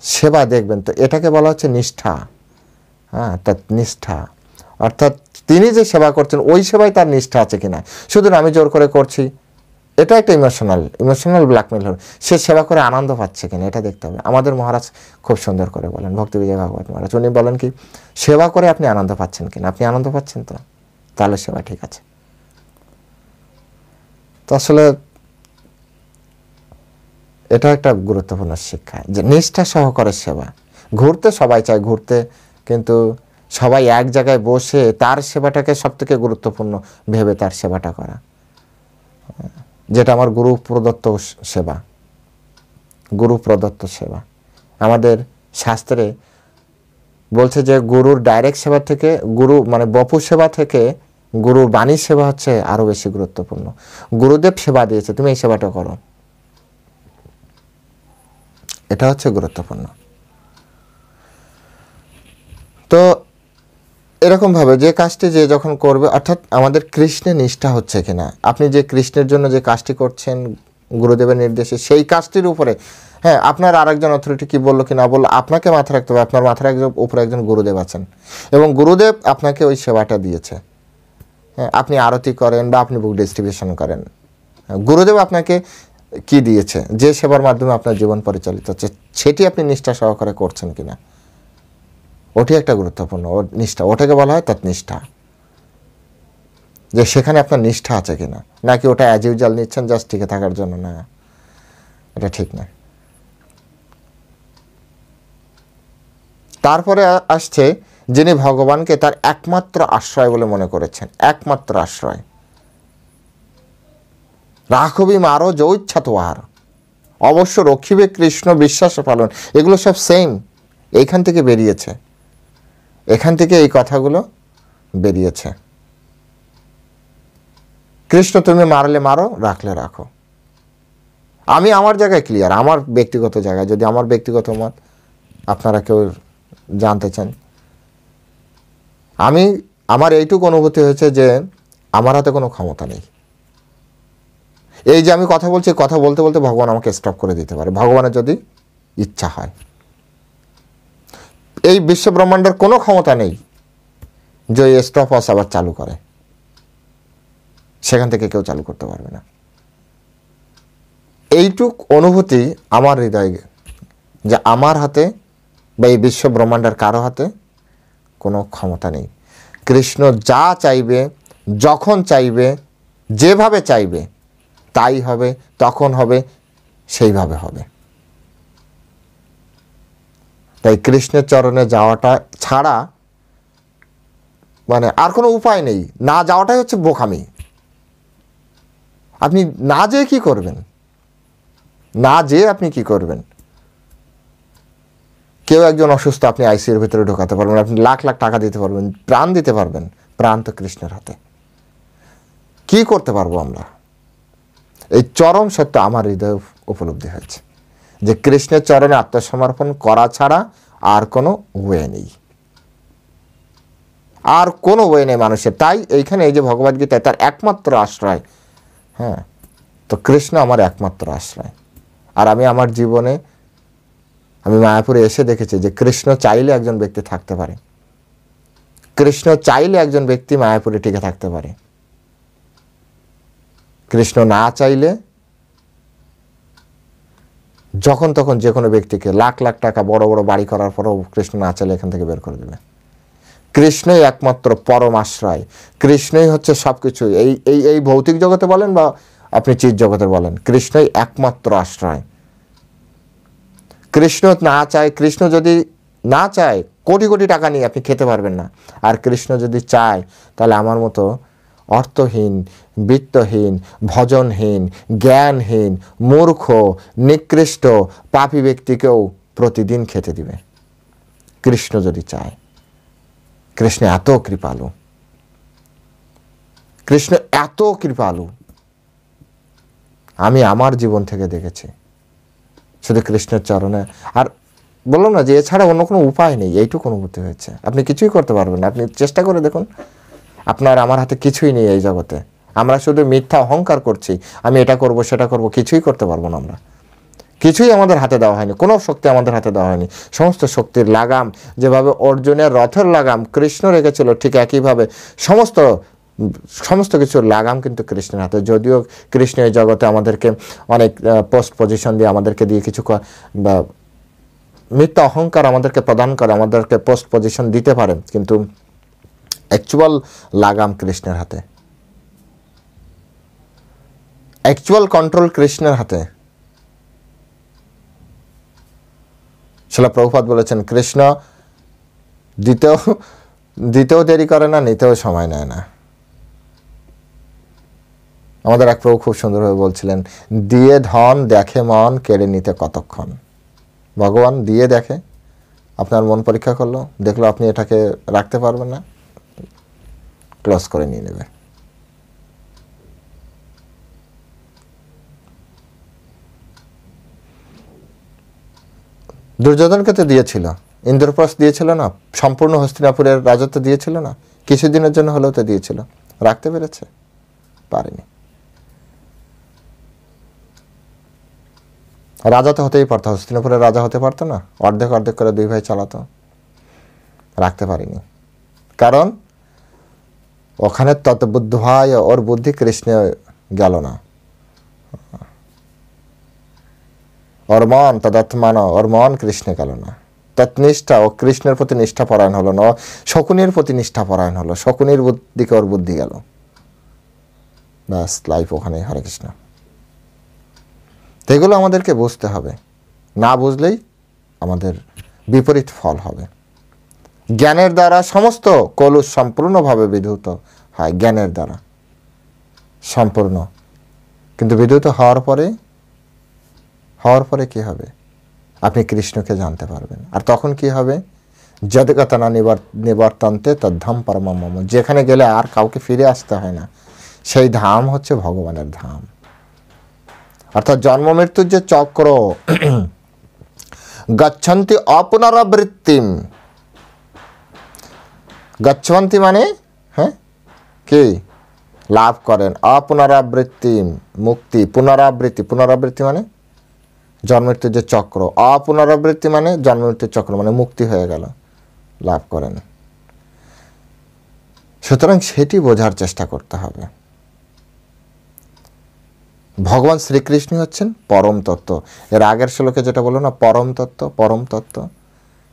সেবা দেখবেন তো এটাকে বলা হচ্ছে নিষ্ঠা। হ্যাঁ, অর্থাৎ নিষ্ঠা, অর্থাৎ তিনি যে সেবা করছেন ওই সেবায় তার নিষ্ঠা আছে কিনা। শুধু আমি জোর করে করছি, এটা একটা ইমোশনাল ব্ল্যাকমেল হবে। সে সেবা করে আনন্দ পাচ্ছে কিনা, এটা দেখতে হবে। আমাদের মহারাজ খুব সুন্দর করে বলেন, ভক্তি বিজয় ভাগবত মহারাজ, উনি বলেন কি, সেবা করে আপনি আনন্দ পাচ্ছেন কিনা। আপনি আনন্দ পাচ্ছেন তো, তাহলে সেবা ঠিক আছে। তো আসলে এটা একটা গুরুত্বপূর্ণ শিক্ষা, যে নিষ্ঠা সহকারে সেবা। ঘুরতে সবাই চায় ঘুরতে, কিন্তু সবাই এক জায়গায় বসে তার সেবাটাকে সব থেকে গুরুত্বপূর্ণ ভেবে তার সেবাটা করা, যেটা আমার গুরু প্রদত্ত সেবা, গুরু প্রদত্ত সেবা। আমাদের শাস্ত্রে বলছে যে গুরুর ডাইরেক্ট সেবা থেকে, গুরু মানে বপু সেবা থেকে গুরুর বাণী সেবা হচ্ছে আরো বেশি গুরুত্বপূর্ণ। গুরুদেব সেবা দিয়েছে, তুমি এই সেবাটা করো, এটা হচ্ছে গুরুত্বপূর্ণ। তো এরকম ভাবে যে কাজটি যে যখন করবে, অর্থাৎ আমাদের কৃষ্ণে নিষ্ঠা হচ্ছে কিনা। আপনি যে কৃষ্ণের জন্য যে কাজটি করছেন গুরুদেবের নির্দেশে, সেই কাজটির উপরে, হ্যাঁ, আপনার আরেকজন অথরিটি কি বললো কি না বললো, আপনাকে মাথায় রাখতে হবে আপনার মাথার উপরে একজন গুরুদেব আছেন, এবং গুরুদেব আপনাকে ওই সেবাটা দিয়েছে। হ্যাঁ, আপনি আরতি করেন বা আপনি বুক ডিস্ট্রিবিউশন করেন, গুরুদেব আপনাকে কি দিয়েছে, যে সেবার মাধ্যমে আপনার জীবন পরিচালিত হচ্ছে, সেটি আপনি নিষ্ঠা সহকারে করছেন কিনা, ওটি একটা গুরুত্বপূর্ণ। ও নিষ্ঠা, ওটাকে বলা হয় তৎনিষ্ঠা, যে সেখানে আপনার নিষ্ঠা আছে কিনা, নাকি ওটা অ্যাজ ইউজুয়াল নিচ্ছেন জাস্ট টিকে থাকার জন্য, না, এটা ঠিক না। তারপরে আসছে যিনি ভগবানকে তার একমাত্র আশ্রয় বলে মনে করেছেন, একমাত্র আশ্রয়। রাঘবী মারো যৌচ্ছা তোয়ার, অবশ্য রক্ষিবে কৃষ্ণ বিশ্বাস পালন, এগুলো সব সেম, এইখান থেকে বেরিয়েছে, এখান থেকে এই কথাগুলো বেরিয়েছে। কৃষ্ণ তুমি মারলে মারো, রাখলে রাখো। আমি আমার জায়গায় ক্লিয়ার, আমার ব্যক্তিগত জায়গায়, যদি আমার ব্যক্তিগত মত আপনারা কেউ জানতে চান, আমার এইটুকু অনুভূতি হয়েছে যে আমার হাতে কোনো ক্ষমতা নেই। এই যে আমি কথা বলছি, কথা বলতে বলতে ভগবান আমাকে স্টপ করে দিতে পারে, ভগবানের যদি ইচ্ছা হয়। এই বিশ্ব ব্রহ্মাণ্ডের কোনো ক্ষমতা নেই যে স্টপ ওয়াচ আবার চালু করে, সেখান থেকে কেউ চালু করতে পারবে না। এইটুক অনুভূতি আমার হৃদয়ে, যে আমার হাতে বা এই বিশ্ব ব্রহ্মাণ্ডের কারো হাতে কোনো ক্ষমতা নেই। কৃষ্ণ যা চাইবে, যখন চাইবে, যেভাবে চাইবে তাই হবে, তখন হবে, সেইভাবে হবে। তাই কৃষ্ণের চরণে যাওয়াটা ছাড়া মানে আর কোনো উপায় নেই। না যাওয়াটাই হচ্ছে বোকামি। আপনি না যেয়ে কি করবেন? না যেয়ে আপনি কি করবেন? কেউ একজন অসুস্থ, আপনি আইসিইউর ভিতরে ঢোকাতে পারবেন, আপনি লাখ লাখ টাকা দিতে পারবেন, প্রাণ দিতে পারবেন, প্রাণ তো কৃষ্ণের হাতে। কি করতে পারবো আমরা? এই চরম সত্য আমার হৃদয়ে উপলব্ধি হয়েছে যে কৃষ্ণের চরণে আত্মসমর্পণ করা ছাড়া আর কোনো ওয়ে নেই, আর কোনো ওয়ে নেই মানুষের। তাই এইখানে এই যে ভগবদ্গীতায় তার একমাত্র আশ্রয়, হ্যাঁ, তো কৃষ্ণ আমার একমাত্র আশ্রয়। আর আমি আমার জীবনে, আমি মায়াপুরে এসে দেখেছি যে কৃষ্ণ চাইলে একজন ব্যক্তি থাকতে পারে, কৃষ্ণ চাইলে একজন ব্যক্তি মায়াপুরে টিকে থাকতে পারে। কৃষ্ণ না চাইলে যখন তখন যে কোনো ব্যক্তিকে লাখ লাখ টাকা, বড় বড় বাড়ি করার পরেও কৃষ্ণ না চাইলে এখান থেকে বের করে দেবে। কৃষ্ণই একমাত্র পরম আশ্রয়, কৃষ্ণই হচ্ছে সব কিছু। এই এই এই ভৌতিক জগতে বলেন বা আপনি চিৎ জগতে বলেন, কৃষ্ণই একমাত্র আশ্রয়। কৃষ্ণ না চায়, কৃষ্ণ যদি না চায়, কোটি কোটি টাকা নিয়ে আপনি খেতে পারবেন না। আর কৃষ্ণ যদি চায়, তাহলে আমার মতো অর্থহীন, বিত্তহীন, ভজনহীন, জ্ঞানহীন, মূর্খ, নিকৃষ্ট, পাপী ব্যক্তিকেও প্রতিদিন খেতে দিবে, কৃষ্ণ যদি চায়। কৃষ্ণ এত কৃপালু, কৃষ্ণ এত কৃপালু, আমি আমার জীবন থেকে দেখেছি শুধু কৃষ্ণের চরণে। আর বললাম না যে এছাড়া অন্য কোনো উপায় নেই, এইটুকু অনুভূতি হয়েছে। আপনি কিছুই করতে পারবেন না, আপনি চেষ্টা করে দেখুন, আপনার আমার হাতে কিছুই নেই এই জগতে। আমরা শুধু মিথ্যা অহংকার করছি, আমি এটা করব সেটা করব, কিছুই করতে পারবো না আমরা। কিছুই আমাদের হাতে দেওয়া হয়নি, কোনো শক্তি আমাদের হাতে দেওয়া হয়নি। সমস্ত শক্তির লাগাম যেভাবে অর্জুনের রথের লাগাম কৃষ্ণ রেখেছিল, ঠিক একইভাবে সমস্ত কিছুর লাগাম কিন্তু কৃষ্ণের হাতে। যদিও কৃষ্ণ এই জগতে আমাদেরকে অনেক পোস্ট পজিশন দিয়ে, আমাদেরকে দিয়ে কিছু বা মিথ্যা অহংকার আমাদেরকে প্রদান করে, আমাদেরকে পোস্ট পজিশন দিতে পারে, কিন্তু অ্যাকচুয়াল লাগাম কৃষ্ণের হাতে, অ্যাকচুয়াল কন্ট্রোল কৃষ্ণের হাতে। শিলা প্রভুপাদ বলেছেন, কৃষ্ণ দিতেও দেরি করে না, নিতেও সময় নেয় না। আমাদের এক প্রভু খুব সুন্দরভাবে বলছিলেন, দিয়ে ধন দেখে মন, কেড়ে নিতে কতক্ষণ। ভগবান দিয়ে দেখে, আপনার মন পরীক্ষা করলো, দেখলো আপনি এটাকে রাখতে পারবেন না, ক্লোজ করে নিয়ে নেবে। দুর্যোধনকে তো দিয়েছিল, ইন্দ্রপ্রস্থ দিয়েছিল না, সম্পূর্ণ হস্তিনাপুরের রাজত্ব দিয়েছিল না, কিছুদিনের জন্য হলেও তো দিয়েছিল, রাখতে পেরেছে? পারেনি। রাজা তো হতেই পারতো, হস্তিনাপুরের রাজা হতে পারতো না? অর্ধেক অর্ধেক করে দুই ভাই চালাতো, রাখতে পারিনি। কারণ ওখানে তৎবুদ্ধ হয়, ওর বুদ্ধি কৃষ্ণে গেল না, ওর মন তদাত্মান, ওর মন কৃষ্ণে গেল না। তৎনিষ্ঠা, ও কৃষ্ণের প্রতি নিষ্ঠা পরায়ণ হলো না, শকুনির প্রতি নিষ্ঠা পরায়ণ হলো, শকুনির দিকে ওর বুদ্ধি গেল, ব্যাস লাইফ ওখানে। হরে কৃষ্ণ। এগুলো আমাদেরকে বুঝতে হবে, না বুঝলেই আমাদের বিপরীত ফল হবে। জ্ঞানের দ্বারা সমস্ত কলুষ সম্পূর্ণভাবে বিধূত হয়, জ্ঞানের দ্বারা সম্পূর্ণ, কিন্তু বিধূত হওয়ার পরে হওয়ার পরে কি হবে? আপনি কৃষ্ণকে জানতে পারবেন। আর তখন কি হবে? যদগতনা নিবর্তন্তে তদ্ধাম পরমম মম, যেখানে গেলে আর কাউকে ফিরে আসতে হয় না, সেই ধাম হচ্ছে ভগবানের ধাম। অর্থাৎ জন্ম মৃত্যুর যে চক্র, গচ্ছন্তি অপুনরাবৃত্তিম, গচ্ছন্তি মানে হ্যাঁ কি লাভ করেন, অপুনরাবৃত্তিম মুক্তি, পুনরাবৃত্তি, পুনরাবৃত্তি মানে জন্ম মৃত্যুর যে চক্র, অপুনরাবৃত্তি মানে জন্ম মৃত্যুর চক্র মানে মুক্তি হয়ে গেল, লাভ করেন। সুতরাং সেটি বোঝার চেষ্টা করতে হবে। ভগবান শ্রীকৃষ্ণ হচ্ছেন পরম তত্ত্ব। এর আগের শ্লোকে যেটা বললো না, পরম তত্ত্ব, পরম তত্ত্ব,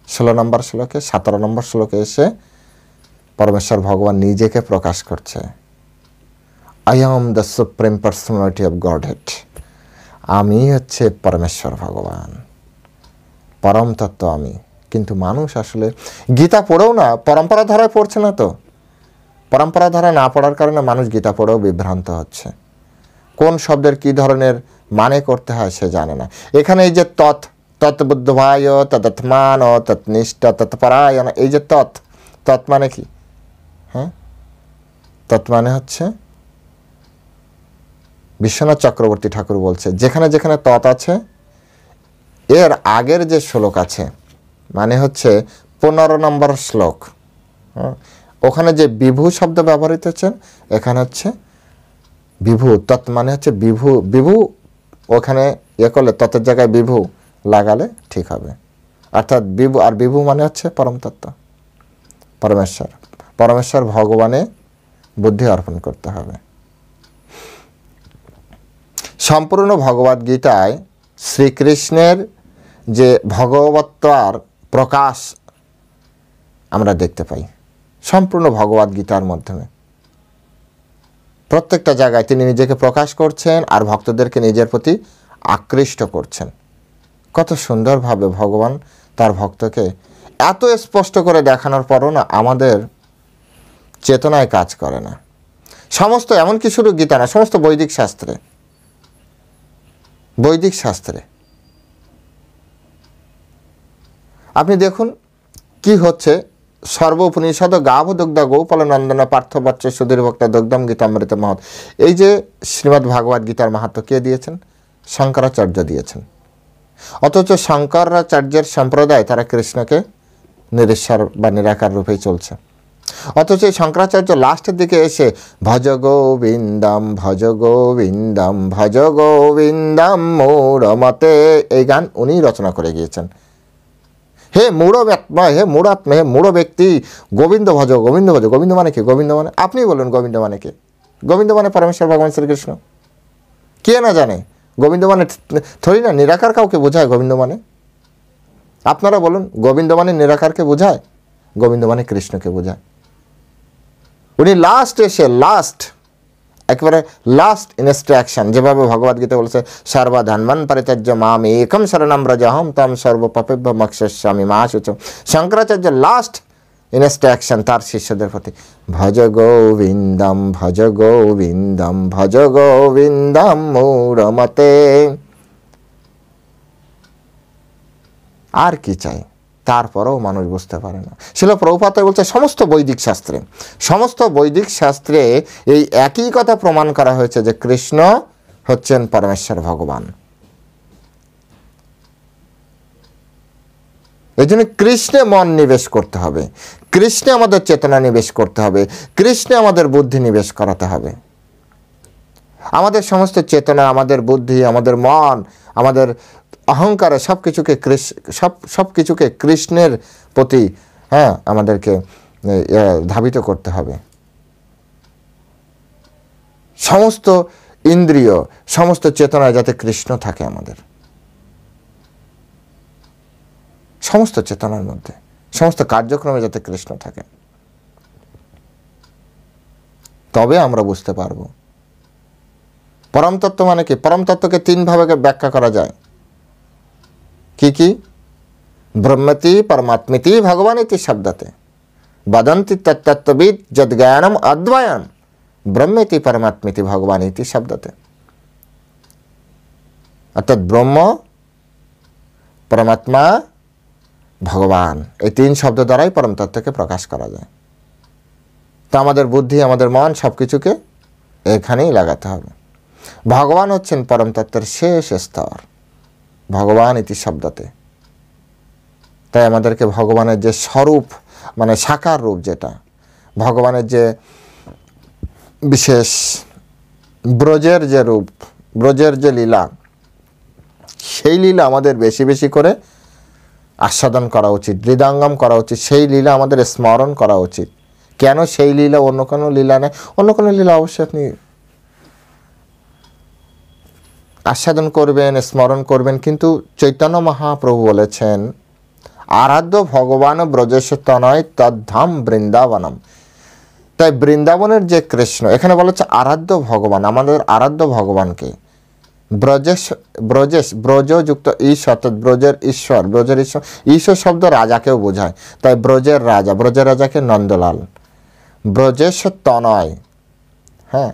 16 নম্বর শ্লোকে, 17 নম্বর শ্লোকে এসে পরমেশ্বর ভগবান নিজেকে প্রকাশ করছে, I am the supreme personality of Godhead, আমি হচ্ছে পরমেশ্বর ভগবান, পরম তত্ত্ব আমি। কিন্তু মানুষ আসলে গীতা পড়েও না, পরম্পরা ধারায় পড়ছে না। তো পরম্পরা ধারায় না পড়ার কারণে মানুষ গীতা পড়েও বিভ্রান্ত হচ্ছে। কোন শব্দের কি ধরনের মানে করতে হয় সে জানে না। এখানে এই যে তৎবুদ্ধভায় তদাত্মান তৎনিষ্ঠ তৎপরায়ণ, এই যে তৎ মানে কি? হ্যাঁ, তৎ মানে হচ্ছে বিশ্বনাথ চক্রবর্তী ঠাকুর বলছে, যেখানে যেখানে তৎ আছে, এর আগের যে শ্লোক আছে মানে হচ্ছে 15 নম্বর শ্লোক, ওখানে যে বিভু শব্দ ব্যবহৃত হচ্ছে, এখানে হচ্ছে বিভু, তৎ মানে হচ্ছে বিভু, বিভু ওখানে করলে ততের জায়গায় বিভু লাগালে ঠিক হবে। অর্থাৎ বিভু, আর বিভু মানে হচ্ছে পরম তত্ত্ব, পরমেশ্বর। পরমেশ্বর ভগবানে বুদ্ধি অর্পণ করতে হবে। সম্পূর্ণ ভগবদ গীতায় শ্রীকৃষ্ণের যে ভগবত্তার প্রকাশ আমরা দেখতে পাই, সম্পূর্ণ ভগবদ গীতার মাধ্যমে প্রত্যেকটা জায়গায় তিনি নিজেকে প্রকাশ করছেন আর ভক্তদেরকে নিজের প্রতি আকৃষ্ট করছেন। কত সুন্দরভাবে ভগবান তার ভক্তকে এত স্পষ্ট করে দেখানোর পরও না আমাদের চেতনায় কাজ করে না। সমস্ত, এমনকি শুধু গীতা না, সমস্ত বৈদিক শাস্ত্রে, বৈদিক শাস্ত্রে আপনি দেখুন কি হচ্ছে, সর্ব উপনিষদ গাভ দুগ্ধ গৌপাল নন্দন পার্থবচ্চ সুধীর ভক্ত দুগ্ধম গীতামৃত মহৎ। এই যে শ্রীমদ্ ভাগবত গীতার মাহাত্ম্য কে দিয়েছেন? শঙ্করাচার্য দিয়েছেন। অথচ শঙ্করাচার্যের সম্প্রদায় তারা কৃষ্ণকে নিরেশ্বর বা নিরাকার রূপেই চলছে। অথচ এই শঙ্করাচার্য লাস্টের দিকে এসে ভজ গোবিন্দম ভজ গোবিন্দম ভজ গোবিন্দম মূঢ়মতে, এই গান উনি রচনা করে গিয়েছেন। হে মূঢ়াত্মা, হে মূঢ়াত্মা, হে মূঢ় ব্যক্তি, গোবিন্দ ভজ, গোবিন্দ ভজ। গোবিন্দ মানে কি? গোবিন্দ মানে আপনি বলুন, গোবিন্দ মানে কি? গোবিন্দ মানে পরমেশ্বর ভগবান শ্রীকৃষ্ণ। কে না জানে? গোবিন্দ মানে থরি না নিরাকার কাউকে বোঝায় গোবিন্দ মানে? আপনারা বলুন, গোবিন্দ মানে নিরাকারকে বোঝায়? গোবিন্দ মানে কৃষ্ণকে বোঝায়। উনি লাস্ট এসে, লাস্ট একেবারে লাস্ট ইনস্ট্রাকশন, যেভাবে ভগবদ্গীতা বলেছে সর্বধন্মন পরিত্যজ্য মাম একম শরণম ব্রজহম তম সর্বপাপেভ্য মোক্ষয়িষ্যামি মা শুচম। শঙ্করাচার্য লাস্ট ইনস্ট্রাকশন তার শিষ্যদের প্রতি, ভজ গোবিন্দম ভজ গোবিন্দম ভজ গোবিন্দম মূঢ়মতে। আর কি চাই? তারপরেও মানুষ বুঝতে পারে না। শিল প্রভুপাদ বলছে সমস্ত বৈদিক শাস্ত্রে, সমস্ত বৈদিক শাস্ত্রে এই একই কথা প্রমাণ করা হয়েছে যে কৃষ্ণ হচ্ছেন পরমেশ্বর ভগবান। এই জন্য কৃষ্ণে মন নিবেশ করতে হবে, কৃষ্ণে আমাদের চেতনা নিবেশ করতে হবে, কৃষ্ণে আমাদের বুদ্ধি নিবেশ করাতে হবে। আমাদের সমস্ত চেতনা, আমাদের বুদ্ধি, আমাদের মন, আমাদের অহংকারে সব কিছুকে কৃষ্ণের প্রতি আমাদেরকে ধাবিত করতে হবে। সমস্ত ইন্দ্রিয়, সমস্ত চেতনায় যাতে কৃষ্ণ থাকে, আমাদের সমস্ত চেতনার মধ্যে, সমস্ত কার্যক্রমে যাতে কৃষ্ণ থাকে, তবে আমরা বুঝতে পারব পরম তত্ত্ব মানে কি। পরম তত্ত্বকে 3 ভাবে ব্যাখ্যা করা যায়। কি কি? ব্রহ্মতি পরমাত্মিতি ভগবানিতি শব্দতে বদন্তি তত্ত্ববিদ যদ্জ্ঞানম অদ্বয়ম ব্রহ্মেতি পরমাত্মিতি ভগবানিতি শব্দতে। অর্থাৎ ব্রহ্ম পরমাত্মা, ভগবান, এই তিন শব্দ দ্বারাই পরম তত্ত্বকে প্রকাশ করা যায়। তো আমাদের বুদ্ধি, আমাদের মন সব কিছুকে এখানেই লাগাতে হবে। ভগবান হচ্ছেন পরম তত্ত্বের শেষ স্তর, ভগবান ইতি শব্দতে। তাই আমাদেরকে ভগবানের যে স্বরূপ, মানে সাকার রূপ, যেটা ভগবানের যে বিশেষ ব্রজের যে রূপ, ব্রজের যে লীলা, সেই লীলা আমাদের বেশি বেশি করে আস্বাদন করা উচিত, হৃদয়ঙ্গম করা উচিত। সেই লীলা আমাদের স্মরণ করা উচিত। কেন সেই লীলা, অন্য কোনো লীলা নেই? অন্য কোনো লীলা অবশ্যই আপনি আস্বাদন করবেন, স্মরণ করবেন, কিন্তু চৈতন্য মহাপ্রভু বলেছেন আরাধ্য ভগবান ব্রজেশ তনয় তদ্ধাম বৃন্দাবনম। তাই বৃন্দাবনের যে কৃষ্ণ, এখানে বলা হচ্ছে আরাধ্য ভগবান, আমাদের আরাধ্য ভগবানকে ব্রজেশ, ব্রজেশ ব্রজযুক্ত ঈশ্বর, অর্থাৎ ব্রজের ঈশ্বর, ব্রজের ঈশ্বর, ঈশ্বর শব্দ রাজাকেও বোঝায়। তাই ব্রজের রাজা, ব্রজের রাজাকে নন্দলাল, ব্রজেশ তনয়, হ্যাঁ,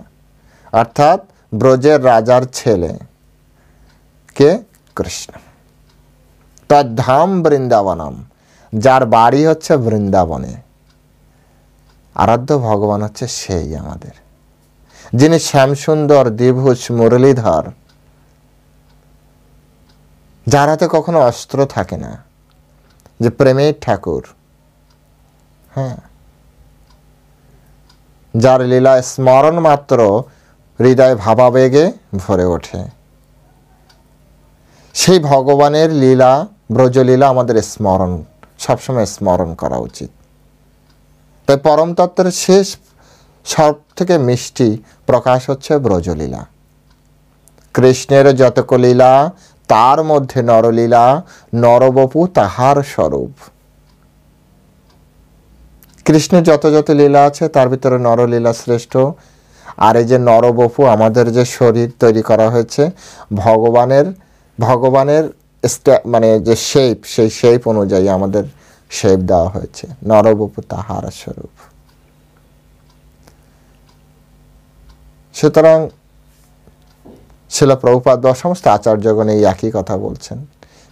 অর্থাৎ ব্রজের রাজার ছেলে কে? কৃষ্ণ। তদ্ধাম বৃন্দাবনম, যার বাড়ি হচ্ছে বৃন্দাবনে। আরাধ্য ভগবান হচ্ছে সেই আমাদের, যিনি শ্যামসুন্দর দ্বিভুজ মুরলীধর, যার হাতে কখনো অস্ত্র থাকে না, যে প্রেমের ঠাকুর, হ্যাঁ, যার লীলা স্মরণ মাত্র হৃদয় ভাবাবেগে ভরে ওঠে। সেই ভগবানের লীলা, ব্রজলীলা আমাদের স্মরণ, সবসময় স্মরণ করা উচিত। তাই পরম তত্ত্বের শেষ সব থেকে মিষ্টি প্রকাশ হচ্ছে ব্রজলীলা। কৃষ্ণের যতক লীলা, তার মধ্যে নরলীলা, নরবপু তাহার স্বরূপ। কৃষ্ণের যত যত লীলা আছে তার ভিতরে নরলীলা শ্রেষ্ঠ। আর এই যে নরবপু, আমাদের যে শরীর তৈরি করা হয়েছে ভগবানের মানে যে শেপ, সেই শেপ অনুযায়ী আমাদের শেপ দেওয়া হয়েছে। নরবপু তাহার স্বরূপ। সুতরাং শিল প্রভুপাদ বা সমস্ত আচার্যগণ এই একই কথা বলছেন।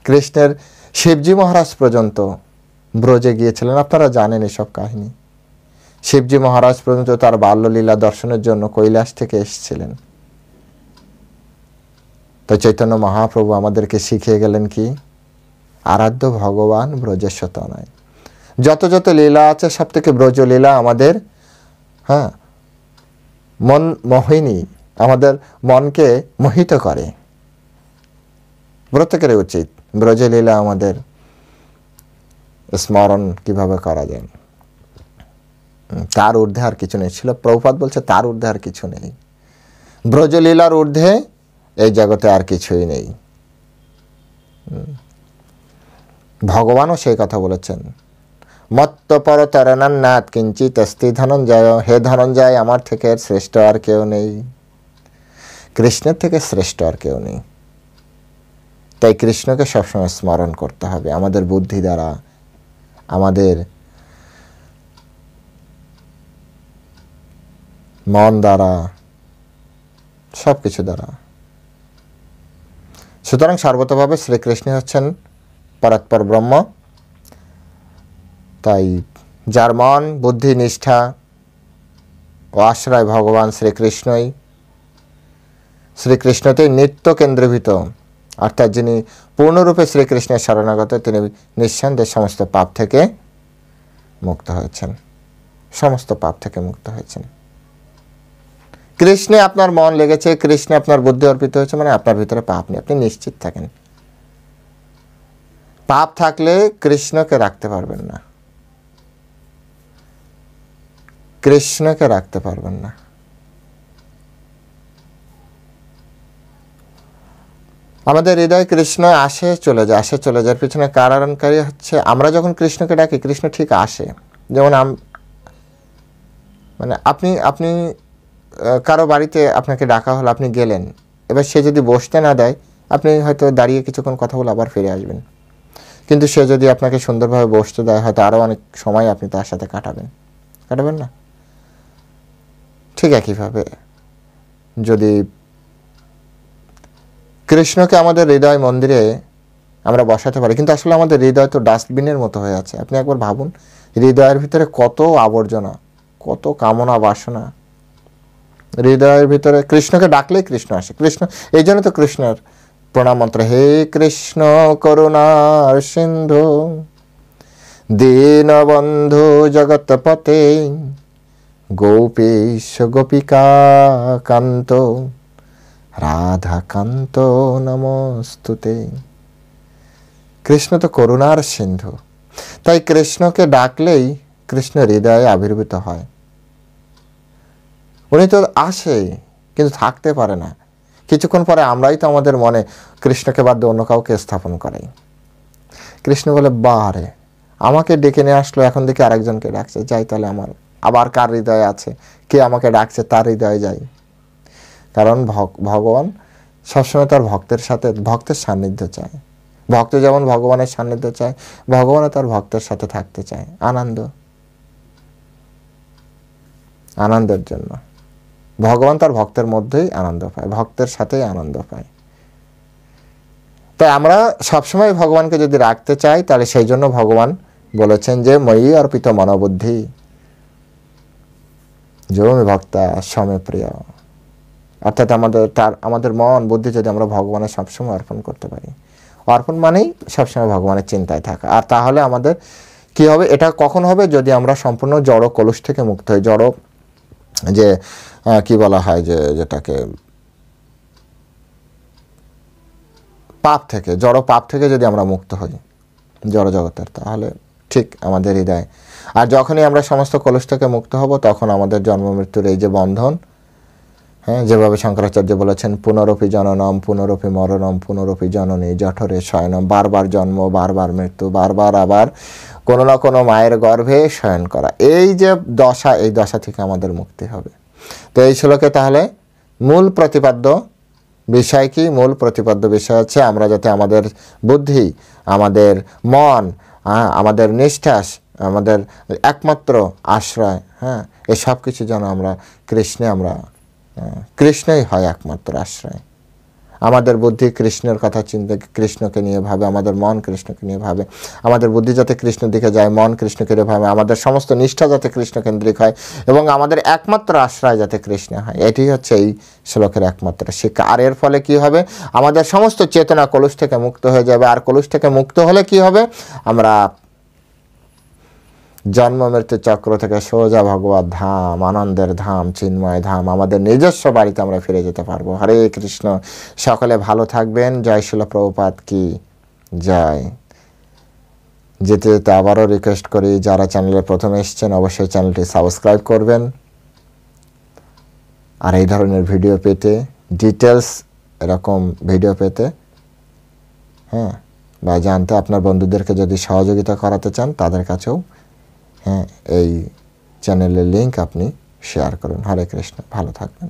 কৃষ্ণের শিবজি মহারাজ পর্যন্ত ব্রজে গিয়েছিলেন, আপনারা জানেন এসব কাহিনী। শিবজি মহারাজ পর্যন্ত তার বাল্যলীলা দর্শনের জন্য কৈলাস থেকে এসেছিলেন। তো চৈতন্য মহাপ্রভু আমাদেরকে শিখিয়ে গেলেন কি? আরাধ্য ভগবান ব্রজেশ তনয়। যত যত লীলা আছে সব থেকে ব্রজলীলা আমাদের, হ্যাঁ, মন মোহিনী, আমাদের মনকে মোহিত করে। প্রত্যেকের উচিত ব্রজলীলা আমাদের স্মরণ কিভাবে করা যায়। তার ঊর্ধ্বে আর কিছু নেই। ছিল প্রভুপাদ বলছে তার ঊর্ধ্বে আর কিছু নেই। ব্রজলীলার ঊর্ধ্বে এই জগতে আর কিছুই নেই। ভগবানও সেই কথা বলেছেন, মত্তপর তরণান্নাথ কিঞ্চিত অস্তি ধনঞ্জয়। হে ধনঞ্জয়, আমার থেকে শ্রেষ্ঠ আর কেউ নেই, কৃষ্ণের থেকে শ্রেষ্ঠ আর কেউ নেই। তাই কৃষ্ণকে সবসময় স্মরণ করতে হবে আমাদের বুদ্ধি দ্বারা, আমাদের মন দ্বারা, সব কিছু দ্বারা। সুতরাং সর্বতভাবে শ্রীকৃষ্ণ হচ্ছেন পরাৎপর ব্রহ্ম। তাই যার মন, বুদ্ধি, নিষ্ঠা ও আশ্রয় ভগবান শ্রীকৃষ্ণই, শ্রীকৃষ্ণতেই নিত্য কেন্দ্রীভূত, অর্থাৎ যিনি পূর্ণরূপে শ্রীকৃষ্ণের শরণাগত, তিনি নিঃসন্দেহে সমস্ত পাপ থেকে মুক্ত হয়েছেন, সমস্ত পাপ থেকে মুক্ত হয়েছেন। কৃষ্ণে আপনার মন লেগেছে, কৃষ্ণে আপনার বুদ্ধি অর্পিত হয়েছে, মানে আপনার ভিতরে পাপ নেই, আপনি নিশ্চিত থাকেন। পাপ থাকলে কৃষ্ণকে রাখতে পারবেন না, কৃষ্ণকে রাখতে পারবেন না। আমাদের হৃদয় কৃষ্ণ আসে চলে যায়, আসে চলে যায়। পিছনে কারণকারী হচ্ছে আমরা যখন কৃষ্ণকে ডাকি, কৃষ্ণ ঠিক আসে। যেমন মানে আপনি কারো বাড়িতে আপনাকে ডাকা হলো, আপনি গেলেন, এবার সে যদি বসতে না দেয়, আপনি হয়তো দাঁড়িয়ে কিছুক্ষণ কথা বলে আবার ফিরে আসবেন। কিন্তু সে যদি আপনাকে সুন্দরভাবে বসতে দেয়, হয়তো আরও অনেক সময় আপনি তার সাথে কাটাবেন না? ঠিক একইভাবে যদি কৃষ্ণকে আমাদের হৃদয় মন্দিরে আমরা বসাতে পারি, কিন্তু আসলে আমাদের হৃদয় তো ডাস্টবিনের মতো হয়ে আছে। আপনি একবার ভাবুন, হৃদয়ের ভিতরে কত আবর্জনা, কত কামনা বাসনা। হৃদয়ের ভিতরে কৃষ্ণকে ডাকলেই কৃষ্ণ আসে। কৃষ্ণ, এই জন্য তো কৃষ্ণের প্রণাম মন্ত্র, হে কৃষ্ণ করুণার সিন্ধু দীনবন্ধু জগৎপতে গোপীশ গোপিকা কান্ত রাধাকান্ত নমস্তুতে। কৃষ্ণ তো করুণার সিন্ধু, তাই কৃষ্ণকে ডাকলেই কৃষ্ণ হৃদয়ে আবির্ভূত হয়। উনি তো আসে কিন্তু থাকতে পারে না, কিছুক্ষণ পরে আমরাই তো আমাদের মনে কৃষ্ণকে বাদ দিয়ে অন্য কাউকে স্থাপন করাই। কৃষ্ণ বলে, বারে আমাকে ডেকে নিয়ে আসলো, এখন দেখি আরেকজনকে ডাকছে, যাই তাহলে আমার আবার কার হৃদয়ে আছে, কে আমাকে ডাকছে তার হৃদয়ে যাই। কারণ ভগবান সবসময় তার ভক্তের সাথে, ভক্তের সান্নিধ্য চায়। ভক্ত যেমন ভগবানের সান্নিধ্য চায়, ভগবানও তার ভক্তের সাথে থাকতে চায় আনন্দের জন্য। ভগবান তার ভক্তের মধ্যেই আনন্দ পায়, ভক্তের সাথেই আনন্দ পায়। তাই আমরা সবসময় ভগবানকে যদি রাখতে চাই, তাহলে সেই জন্য ভগবান বলেছেন যে ময়ি অর্পিত মনোবুদ্ধি যোমি ভক্তা সমে প্রিয়। অর্থাৎ আমাদের মন বুদ্ধি যদি আমরা ভগবানের সবসময় অর্পণ করতে পারি, অর্পণ মানেই সবসময় ভগবানের চিন্তায় থাকা। আর তাহলে আমাদের কি হবে, এটা কখন হবে, যদি আমরা সম্পূর্ণ জড় কলুষ থেকে মুক্ত হই। জড় যে কি বলা হয়, যে যেটাকে পাপ থেকে, জড় পাপ থেকে যদি আমরা মুক্ত হই জড় জগতের, তাহলে ঠিক আমাদের হৃদয়। আর যখনই আমরা সমস্ত কলুষ থেকে মুক্ত হব, তখন আমাদের জন্ম মৃত্যুর এই যে বন্ধন, হ্যাঁ, যেভাবে শঙ্করাচার্য বলেছেন, পুনরপি জননম পুনরপি মরণম পুনরপি জননী জঠরে শয়নম, বারবার জন্ম, বারবার মৃত্যু, বারবার আবার কোনো না কোনো মায়ের গর্ভে শয়ন করা, এই যে দশা, এই দশা থেকে আমাদের মুক্তি হবে। তো এই শ্লোকে তাহলে মূল প্রতিপাদ্য বিষয় কি? মূল প্রতিপাদ্য বিষয় হচ্ছে আমরা যাতে আমাদের বুদ্ধি, আমাদের মন, আমাদের নিষ্ঠাস, আমাদের একমাত্র আশ্রয়, হ্যাঁ, এই সব কিছু যেন আমরা কৃষ্ণই হয় একমাত্র আশ্রয়। আমাদের বুদ্ধি কৃষ্ণের কথা চিন্তা, কৃষ্ণকে নিয়ে ভাবে, আমাদের মন কৃষ্ণকে নিয়ে ভাবে, আমাদের বুদ্ধি যাতে কৃষ্ণের দিকে যায়, মন কৃষ্ণকে নিয়ে ভাবে, আমাদের সমস্ত নিষ্ঠা যাতে কৃষ্ণকেন্দ্রিক হয় এবং আমাদের একমাত্র আশ্রয় যাতে কৃষ্ণ হয়। এটি হচ্ছে এই শ্লোকের একমাত্র শিক্ষা। আর এর ফলে কি হবে, আমাদের সমস্ত চেতনা কলুষ থেকে মুক্ত হয়ে যাবে। আর কলুষ থেকে মুক্ত হলে কি হবে, আমরা জন্ম মৃত্যু চক্র থেকে সোজা ভগবত ধাম, আনন্দের ধাম, চিন্ময় ধাম, আমাদের নিজস্ব বাড়িতে আমরা ফিরে যেতে পারবো। হরে কৃষ্ণ। সকলে ভালো থাকবেন। জয় শিল প্রভুপাদ কি জয়। যেতে যেতে আবারও রিকোয়েস্ট করি, যারা চ্যানেলে প্রথম এসেছেন অবশ্যই চ্যানেলটি সাবস্ক্রাইব করবেন। আর এই ধরনের ভিডিও পেতে, ডিটেলস এরকম ভিডিও পেতে, হ্যাঁ, বা জানতে আপনার বন্ধুদেরকে যদি সহযোগিতা করাতে চান, তাদের কাছেও হ্যাঁ এই চ্যানেলের লিংক আপনি শেয়ার করুন। হরে কৃষ্ণ। ভালো থাকবেন।